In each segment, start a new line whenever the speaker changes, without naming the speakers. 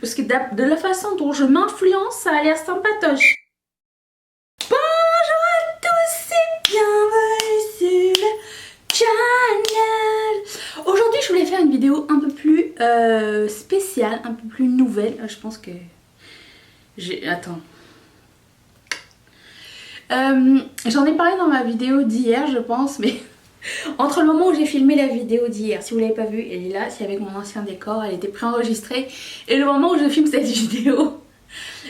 Parce que de la façon dont je m'influence, ça a l'air sympatoche. Bonjour à tous et bienvenue sur le channel. Aujourd'hui, je voulais faire une vidéo un peu plus spéciale, un peu plus nouvelle. Je pense que j'ai... Attends. J'en ai parlé dans ma vidéo d'hier, je pense, mais... Entre le moment où j'ai filmé la vidéo d'hier, si vous l'avez pas vue, elle est là, c'est avec mon ancien décor, elle était préenregistrée. Et le moment où je filme cette vidéo,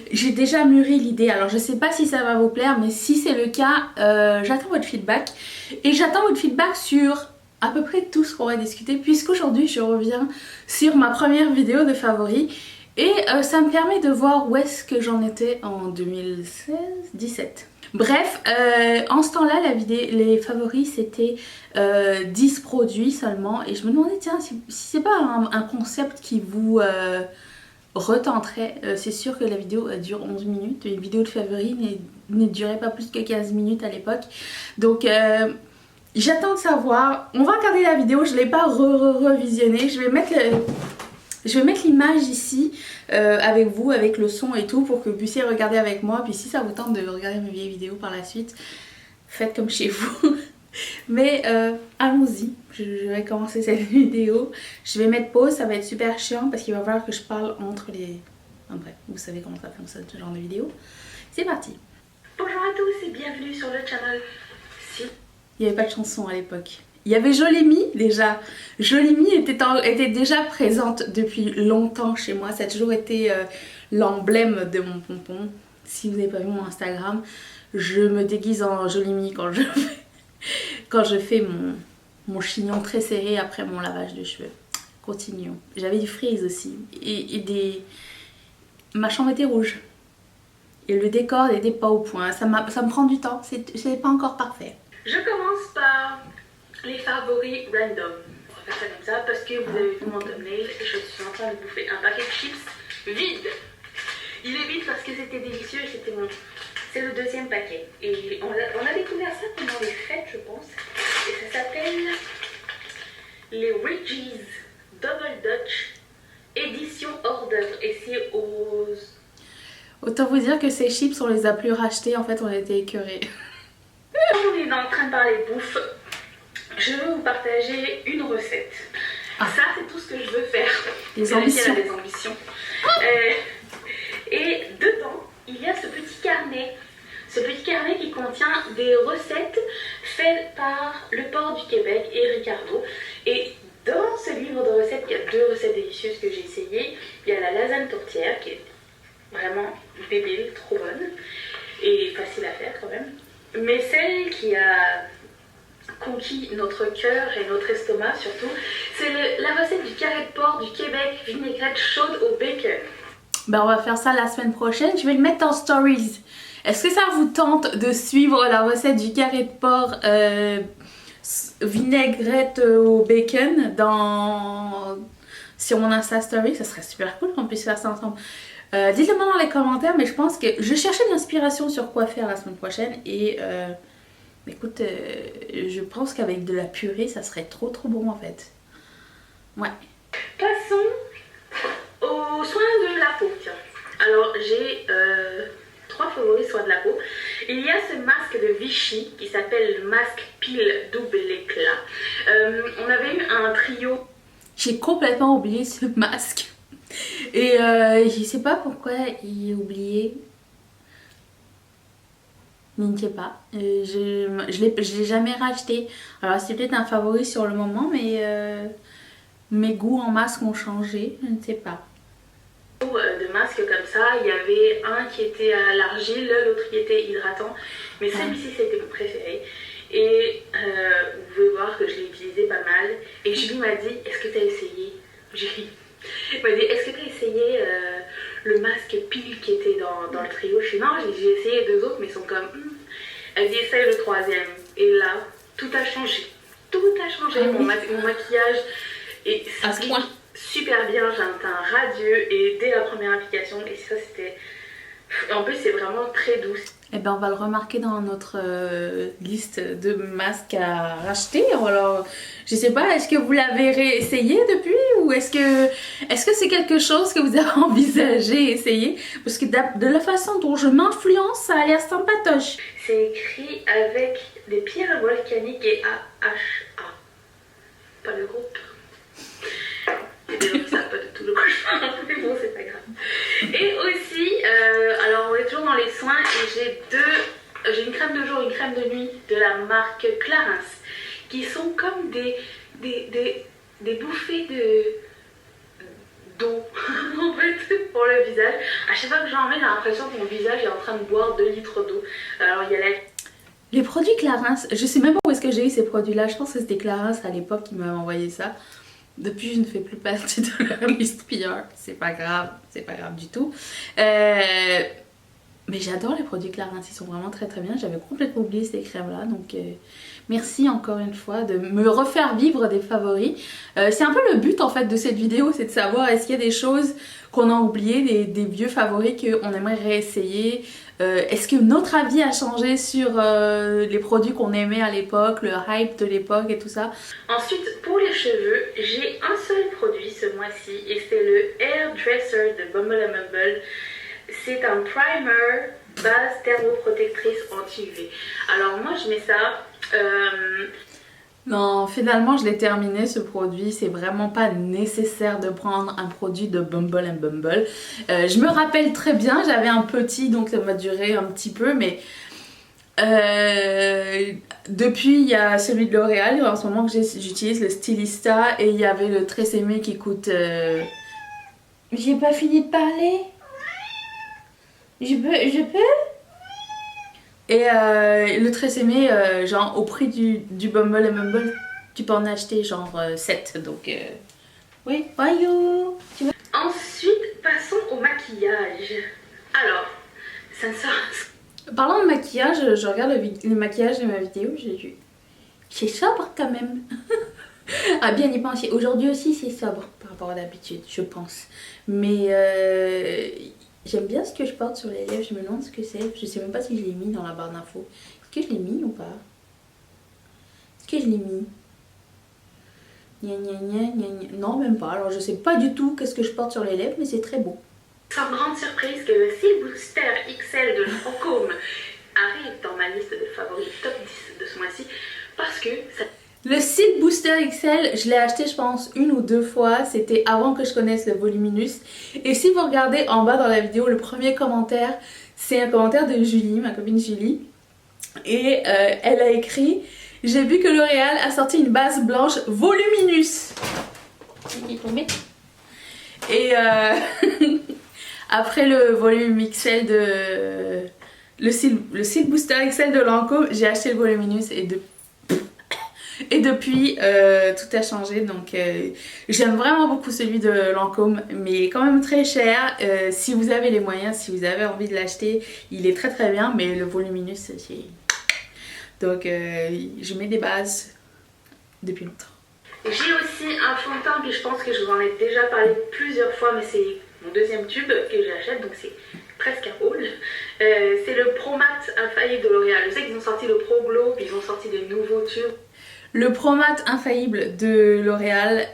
j'ai déjà mûri l'idée. Alors je sais pas si ça va vous plaire, mais si c'est le cas, j'attends votre feedback. Et j'attends votre feedback sur à peu près tout ce qu'on va discuter, puisqu'aujourd'hui je reviens sur ma première vidéo de favoris. Et ça me permet de voir où est-ce que j'en étais en 2016-17. Bref, en ce temps-là, les favoris c'était 10 produits seulement. Et je me demandais, tiens, si c'est pas un concept qui vous retenterait. C'est sûr que la vidéo dure 11 minutes. Une vidéo de favoris ne durait pas plus que 15 minutes à l'époque. Donc j'attends de savoir. On va regarder la vidéo, je ne l'ai pas revisionnée. Je vais mettre l'image ici avec vous, avec le son et tout, pour que vous puissiez regarder avec moi. Puis si ça vous tente de regarder mes vieilles vidéos par la suite, faites comme chez vous. Mais allons-y, je vais commencer cette vidéo. Je vais mettre pause, ça va être super chiant parce qu'il va falloir que je parle entre les... Enfin, bref, vous savez comment ça fonctionne ce genre de vidéo. C'est parti.
Bonjour à tous et bienvenue sur le channel.
Il n'y avait pas de chanson à l'époque. Il y avait Jolimi déjà. Jolimi était déjà présente depuis longtemps chez moi. Ça a toujours été l'emblème de mon pompon. Si vous n'avez pas vu mon Instagram, je me déguise en Jolimi quand je fais mon chignon très serré après mon lavage de cheveux. Continuons. J'avais du frizz aussi. Ma chambre était rouge. Et le décor n'était pas au point. Ça me prend du temps. C'est pas encore parfait.
Je commence par les favoris random. On va faire ça comme ça parce que vous avez vu mon thumbnail et je suis en train de bouffer un paquet de chips vide. Il est vide parce que c'était délicieux et c'est le deuxième paquet. Et on a découvert ça pendant les fêtes, je pense. Et ça s'appelle les Reggie's Double Dutch édition hors d'œuvre. Et c'est aux...
Autant vous dire que ces chips, on les a plus rachetés. En fait, on était écœurés.
On est en train de parler bouffe. Je veux vous partager une recette. Ça, c'est tout ce que je veux faire.
Les ambitions.
Des ambitions. Et dedans, il y a ce petit carnet. Ce petit carnet qui contient des recettes faites par le Port du Québec et Ricardo. Et dans ce livre de recettes, il y a deux recettes délicieuses que j'ai essayées. Il y a la lasagne tourtière qui est vraiment débile, trop bonne. Et facile à faire quand même. Mais celle qui a conquis notre cœur et notre estomac surtout, c'est la recette du carré de porc du Québec, vinaigrette chaude au bacon.
Ben on va faire ça la semaine prochaine, je vais le mettre en stories. Est-ce que ça vous tente de suivre la recette du carré de porc vinaigrette au bacon sur mon Insta Story? Ça serait super cool qu'on puisse faire ça ensemble. Dites-le moi dans les commentaires, mais je pense que je cherchais de l'inspiration sur quoi faire la semaine prochaine et écoute, je pense qu'avec de la purée, ça serait trop bon en fait. Ouais.
Passons aux soins de la peau. Tiens. Alors j'ai 3 favoris soins de la peau. Il y a ce masque de Vichy qui s'appelle le masque pile double éclat. On avait eu un trio.
J'ai complètement oublié ce masque. Et je sais pas pourquoi il est oublié. Je ne sais pas. Je l'ai jamais racheté. Alors c'est peut-être un favori sur le moment, mais mes goûts en masque ont changé. Je ne sais pas.
De masques comme ça, il y avait un qui était à l'argile, l'autre qui était hydratant. Mais celui-ci c'était mon préféré. Et vous pouvez voir que je l'ai utilisé pas mal. Et Julie m'a dit, est-ce que tu as essayé? Julie m'a dit, est-ce que tu as essayé le masque pile qui était dans le trio? Je suis non, j'ai essayé 2 autres, mais ils sont comme... Elle dit, essaye le 3e. Et là, tout a changé. Tout a changé. Mon maquillage s'applique super bien. J'ai un teint radieux et dès la première application, et ça c'était Et en plus c'est vraiment très doux.
Eh ben on va le remarquer dans notre liste de masques à racheter. Alors je sais pas, est-ce que vous l'avez réessayé depuis ou est-ce que c'est quelque chose que vous avez envisagé essayer? Parce que de la façon dont je m'influence, ça a l'air sympatoche.
C'est écrit avec des pierres volcaniques et AHA. Pas le groupe. Et des gens qui savent pas de tout le cauchemar, mais bon, c'est pas grave. Et aussi, alors on est toujours dans les soins et j'ai une crème de jour, une crème de nuit de la marque Clarins qui sont comme des bouffées d'eau en fait pour le visage. À chaque fois que j'en mets, j'ai l'impression que mon visage est en train de boire 2 litres d'eau. Alors il y a
les produits Clarins, je sais même pas où est-ce que j'ai eu ces produits-là. Je pense que c'était Clarins à l'époque qui m'avait envoyé ça. Depuis, je ne fais plus partie de leur liste PR. C'est pas grave du tout. Mais j'adore les produits Clarins, ils sont vraiment très très bien. J'avais complètement oublié ces crèmes-là, donc merci encore une fois de me refaire vivre des favoris. C'est un peu le but en fait de cette vidéo, c'est de savoir est-ce qu'il y a des choses qu'on a oubliées, des vieux favoris qu'on aimerait réessayer. Est-ce que notre avis a changé sur les produits qu'on aimait à l'époque, le hype de l'époque et tout ça.
Ensuite, pour les cheveux, j'ai un seul produit ce mois-ci et c'est le Hairdresser de Bumble & Bumble. C'est un primer base thermoprotectrice anti-UV. Alors moi je mets ça...
Non, finalement je l'ai terminé ce produit, c'est vraiment pas nécessaire de prendre un produit de Bumble & Bumble. Je me rappelle très bien, j'avais un petit donc ça m'a duré un petit peu mais depuis il y a celui de L'Oréal en ce moment que j'utilise le Stylista et il y avait le Tresemmé qui coûte... J'ai pas fini de parler. Je peux? Et le Tresemmé, genre au prix du Bumble & Bumble, tu peux en acheter genre 7. Donc oui, voyou.
Ensuite, passons au maquillage. Alors, ça ne sort...
Parlant de maquillage, je regarde le maquillage de ma vidéo, j'ai vu. C'est sobre quand même. Ah bien y penser. Aujourd'hui aussi c'est sobre par rapport à d'habitude, je pense. Mais j'aime bien ce que je porte sur les lèvres, je me demande ce que c'est. Je sais même pas si je l'ai mis dans la barre d'infos. Est-ce que je l'ai mis ou pas? Est-ce que je l'ai mis? Gna gna gna gna gna. Non, même pas. Alors je sais pas du tout qu'est-ce que je porte sur les lèvres, mais c'est très beau.
Sans grande surprise que le Cils Booster XL de Lancôme arrive dans ma liste de favoris top 10 de ce mois-ci parce que ça...
Le Cils Booster XL, je l'ai acheté je pense 1 ou 2 fois, c'était avant que je connaisse le Voluminous. Et si vous regardez en bas dans la vidéo, le premier commentaire, c'est un commentaire de Julie, ma copine Julie. Et elle a écrit « J'ai vu que L'Oréal a sorti une base blanche Voluminous ». Et après le volume XL de... Le Cils Booster XL de Lancôme, j'ai acheté le Voluminous et depuis tout a changé, donc j'aime vraiment beaucoup celui de Lancôme mais il est quand même très cher. Si vous avez les moyens, si vous avez envie de l'acheter, il est très très bien, mais le Voluminous c'est... Donc je mets des bases depuis longtemps.
J'ai aussi un fond de teint, puis je pense que je vous en ai déjà parlé plusieurs fois, mais c'est mon deuxième tube que j'achète, donc c'est presque un haul. C'est le Pro Matte Infaillible de L'Oréal. Je sais qu'ils ont sorti le Pro Glow, puis ils ont sorti des nouveaux tubes.
Le Pro Matte Infaillible de L'Oréal,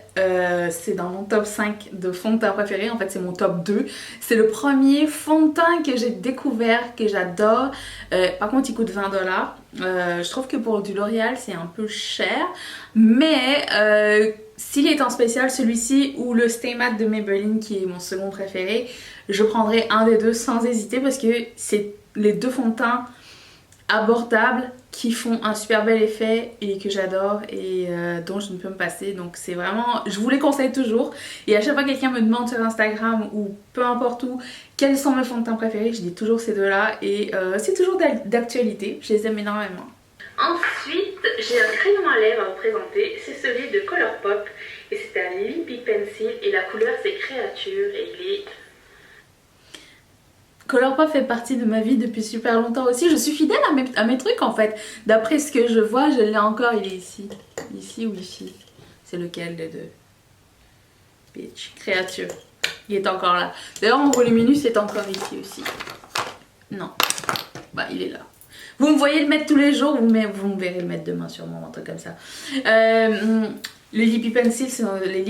c'est dans mon top 5 de fond de teint préféré. En fait, c'est mon top 2. C'est le premier fond de teint que j'ai découvert, que j'adore. Par contre, il coûte 20 $. Je trouve que pour du L'Oréal, c'est un peu cher. Mais s'il est en spécial, celui-ci ou le Stay Matte de Maybelline, qui est mon second préféré, je prendrai un des deux sans hésiter parce que c'est les deux fonds de teint abordables qui font un super bel effet et que j'adore et dont je ne peux me passer. Donc c'est vraiment, je vous les conseille toujours, et à chaque fois que quelqu'un me demande sur Instagram ou peu importe où quels sont mes fonds de teint préférés, je dis toujours ces deux là et c'est toujours d'actualité, je les aime énormément.
Ensuite, j'ai un crayon à lèvres à vous présenter, c'est celui de Colourpop et c'est un Lippy Pencil et la couleur c'est Créature et il est...
Colourpop fait partie de ma vie depuis super longtemps aussi. Je suis fidèle à mes trucs en fait. D'après ce que je vois, je l'ai encore. Il est ici. Ici ou ici? C'est lequel des deux? Bitch. Créature. Il est encore là. D'ailleurs, mon Voluminous est encore ici aussi. Non. Bah, il est là. Vous me voyez le mettre tous les jours, vous me verrez le mettre demain sûrement, un truc comme ça. Le Lippy Pencil, c'est les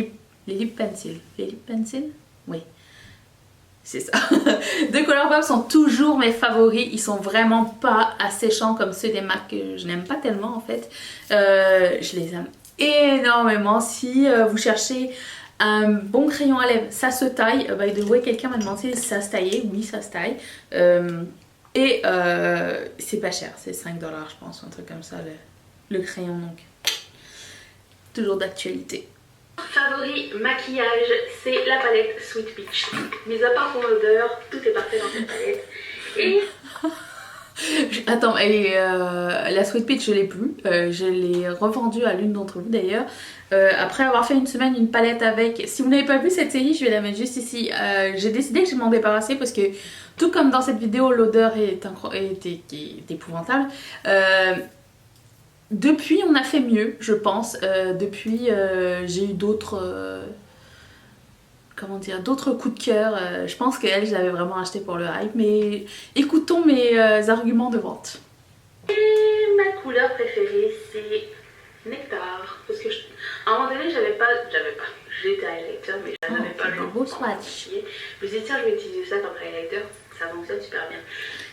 lip pencil. Les lip pencil? Oui. C'est ça. De Colourpop sont toujours mes favoris. Ils sont vraiment pas asséchants comme ceux des marques que je n'aime pas tellement en fait. Je les aime énormément. Si vous cherchez un bon crayon à lèvres, ça se taille. By the way, quelqu'un m'a demandé si ça se taillait. Oui, ça se taille. Et c'est pas cher, c'est 5 $ je pense, un truc comme ça, le crayon donc. Toujours d'actualité.
Favori maquillage, c'est la palette Sweet Peach. Mis à part pour l'odeur, tout est parfait dans cette palette. Et...
Attends, la Sweet Peach je l'ai plus, je l'ai revendue à l'une d'entre vous d'ailleurs. Après avoir fait une semaine une palette avec, si vous n'avez pas vu cette série je vais la mettre juste ici. J'ai décidé que je m'en débarrassais parce que tout comme dans cette vidéo l'odeur est épouvantable. Depuis on a fait mieux je pense, depuis j'ai eu d'autres comment dire, d'autres coups de cœur. Je pense qu'elle je l'avais vraiment acheté pour le hype, mais écoutons mes arguments de vente.
Et ma couleur préférée c'est Nectar, parce que à un moment donné j'étais highlighter mais je n'avais pas le
beau swatch.
Je me suis dit tiens je vais utiliser ça comme highlighter, ça fonctionne super bien.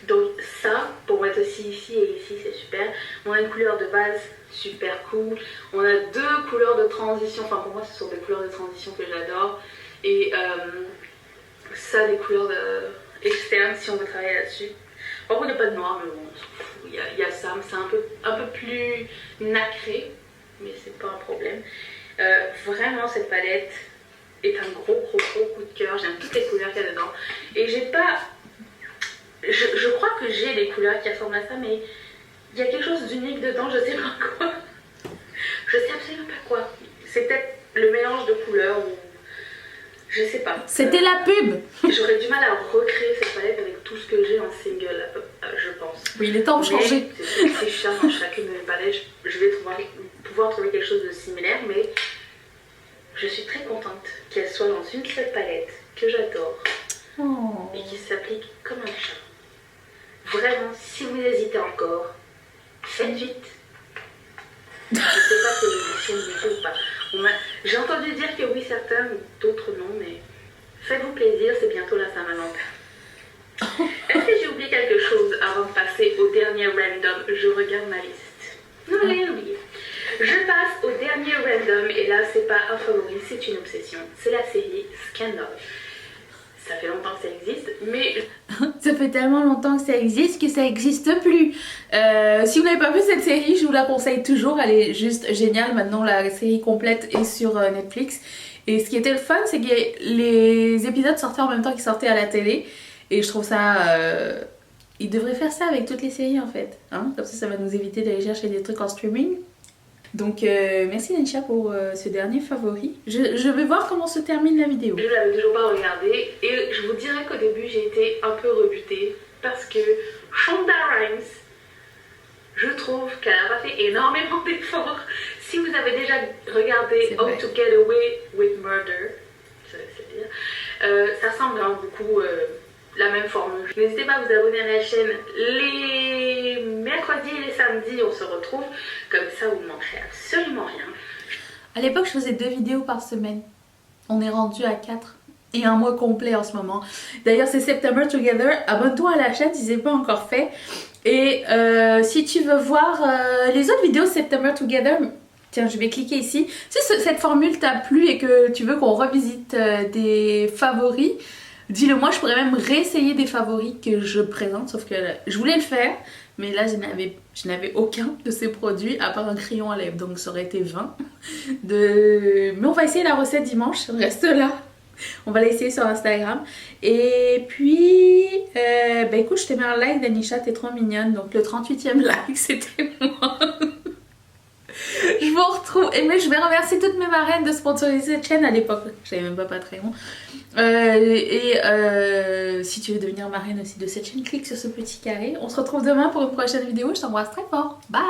Donc ça pour mettre aussi ici et ici c'est super. On a une couleur de base super cool, on a deux couleurs de transition, enfin pour moi ce sont des couleurs de transition que j'adore. Et ça des couleurs externes si on veut travailler là-dessus. Par contre il n'y a pas de noir mais bon il y a ça, mais c'est un peu plus nacré, mais c'est pas un problème. Vraiment cette palette est un gros coup de cœur, j'aime toutes les couleurs qu'il y a dedans. Et j'ai pas... Je crois que j'ai les couleurs qui ressemblent à ça, mais il y a quelque chose d'unique dedans, je sais pas quoi. Je sais absolument pas quoi. C'est peut-être le mélange de couleurs ou... Je sais pas.
C'était la pub.
J'aurais du mal à recréer cette palette avec tout ce que j'ai en single, je pense.
Oui, il est temps de changer.
Si je cherche dans chacune de mes palettes, je vais pouvoir trouver quelque chose de similaire, mais je suis très contente qu'elle soit dans une seule palette que j'adore et qui s'applique comme un chat. Vraiment, si vous hésitez encore, faites vite. Je sais pas si l'édition ou pas. J'ai entendu dire que oui, certains, d'autres non, mais faites-vous plaisir, c'est bientôt la Saint-Valentin. Est-ce que j'ai oublié quelque chose avant de passer au dernier random? Je regarde ma liste. Non, j'ai rien oublié. Je passe au dernier random, et là, c'est pas un favori, c'est une obsession. C'est la série Scandal. Ça fait longtemps que ça existe, mais...
Ça fait tellement longtemps que ça existe plus. Si vous n'avez pas vu cette série, je vous la conseille toujours. Elle est juste géniale. Maintenant, la série complète est sur Netflix. Et ce qui était le fun, c'est que les épisodes sortaient en même temps qu'ils sortaient à la télé. Et je trouve ça... Ils devraient faire ça avec toutes les séries en fait. Hein, comme ça va nous éviter d'aller chercher des trucs en streaming. Donc merci Danisha pour ce dernier favori. Je vais voir comment se termine la vidéo.
Je l'avais toujours pas regardé et je vous dirais qu'au début j'ai été un peu rebutée parce que Shonda Rhimes, je trouve qu'elle a pas fait énormément d'efforts. Si vous avez déjà regardé How to Get Away with Murder, je sais dire, ça ressemble vraiment beaucoup la même formule. N'hésitez pas à vous abonner à la chaîne. Les mercredis et les samedis on se retrouve, comme ça vous ne manquerez absolument rien.
À l'époque je faisais 2 vidéos par semaine, on est rendu à 4 et un mois complet en ce moment. D'ailleurs c'est September Together, abonne-toi à la chaîne si c'est pas encore fait. Et si tu veux voir les autres vidéos September Together, tiens je vais cliquer ici. Si cette formule t'a plu et que tu veux qu'on revisite des favoris, dis-le moi, je pourrais même réessayer des favoris que je présente, sauf que je voulais le faire, mais là je n'avais aucun de ces produits à part un crayon à lèvres, donc ça aurait été vain. Mais on va essayer la recette dimanche, reste là. On va l'essayer sur Instagram. Et puis, bah écoute, je t'ai mis un like Danisha, t'es trop mignonne, donc le 38e like c'était moi. Je vous retrouve, mais je vais remercier toutes mes marraines de sponsoriser cette chaîne à l'époque, je savais même pas Patreon. Si tu veux devenir marraine aussi de cette chaîne, clique sur ce petit carré. On se retrouve demain pour une prochaine vidéo, je t'embrasse très fort, bye.